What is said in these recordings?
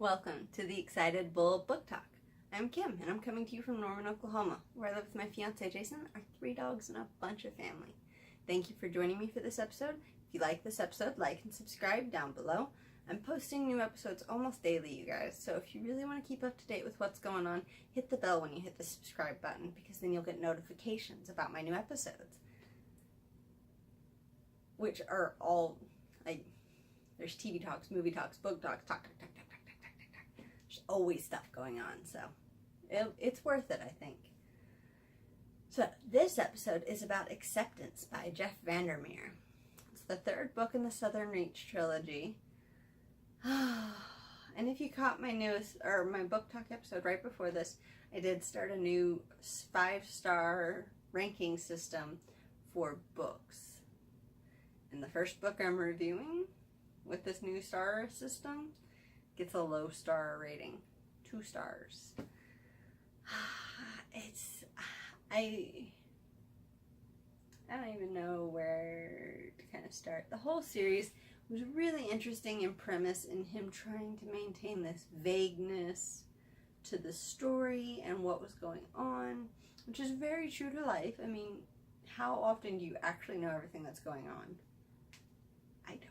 Welcome to the Excited Bull Book Talk. I'm Kim, and I'm coming to you from Norman, Oklahoma, where I live with my fiance Jason, our 3 dogs, and a bunch of family. Thank you for joining me for this episode. If you like this episode, like and subscribe down below. I'm posting new episodes almost daily, you guys, so if you really want to keep up to date with what's going on, hit the bell when you hit the subscribe button, because then you'll get notifications about my new episodes. Which are all, there's TV talks, movie talks, book talks, talk. There's always stuff going on, so it's worth it, I think. So this episode is about Acceptance by Jeff Vandermeer. It's the 3rd book in the Southern Reach trilogy. And if you caught my my book talk episode right before this, I did start a new 5-star ranking system for books. And the first book I'm reviewing with this new star system gets a low star rating, 2 stars. I don't even know where to kind of start. The whole series was really interesting in premise, in him trying to maintain this vagueness to the story and what was going on, which is very true to life. I mean, how often do you actually know everything that's going on? I don't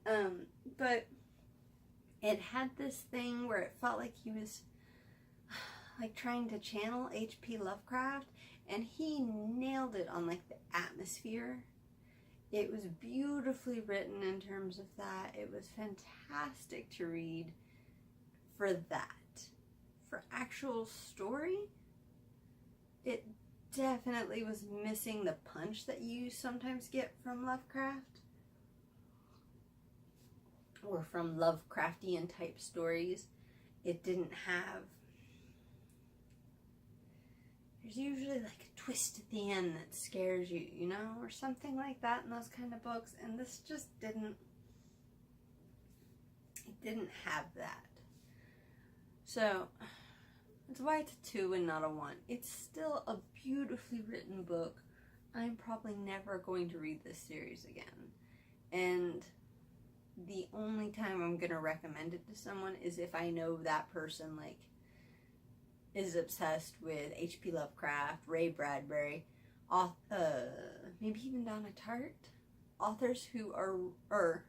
ever. But it had this thing where it felt like he was like trying to channel H.P. Lovecraft, and he nailed it on like the atmosphere. It was beautifully written in terms of that. It was fantastic to read for that. For actual story, it definitely was missing the punch that you sometimes get from Lovecraft, or from Lovecraftian type stories. It didn't have, there's usually like a twist at the end that scares you, you know, or something like that in those kind of books, and this just didn't have that. So that's why it's a 2 and not a 1. It's still a beautifully written book. I'm probably never going to read this series again, and the only time I'm gonna recommend it to someone is if I know that person like is obsessed with H.P. Lovecraft, Ray Bradbury, maybe even Donna Tartt, authors who are,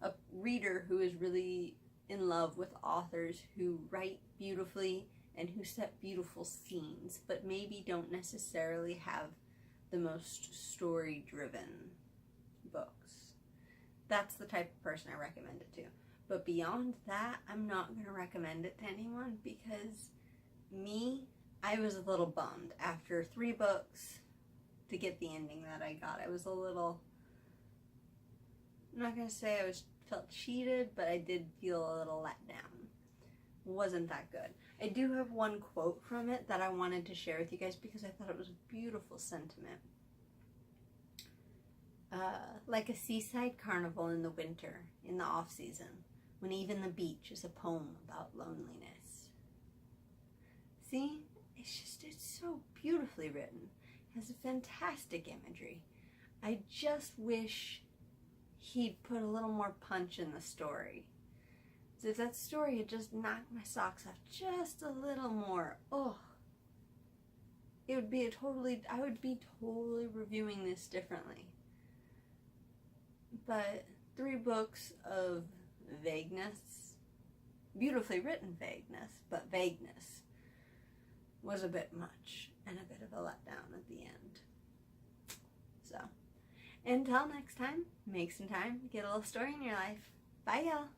a reader who is really in love with authors who write beautifully and who set beautiful scenes, but maybe don't necessarily have the most story-driven books. That's the type of person I recommend it to. But beyond that, I'm not going to recommend it to anyone, because I was a little bummed after 3 books to get the ending that I got. I was a little, I'm not going to say felt cheated, but I did feel a little let down. Wasn't that good. I do have one quote from it that I wanted to share with you guys, because I thought it was a beautiful sentiment. Like a seaside carnival in the winter, in the off-season, when even the beach is a poem about loneliness. See? It's so beautifully written. It has a fantastic imagery. I just wish he'd put a little more punch in the story. So if that story had just knocked my socks off just a little more, it would be I would be totally reviewing this differently. But 3 books of vagueness, beautifully written vagueness, but vagueness was a bit much and a bit of a letdown at the end. So, until next time, make some time, get a little story in your life. Bye, y'all.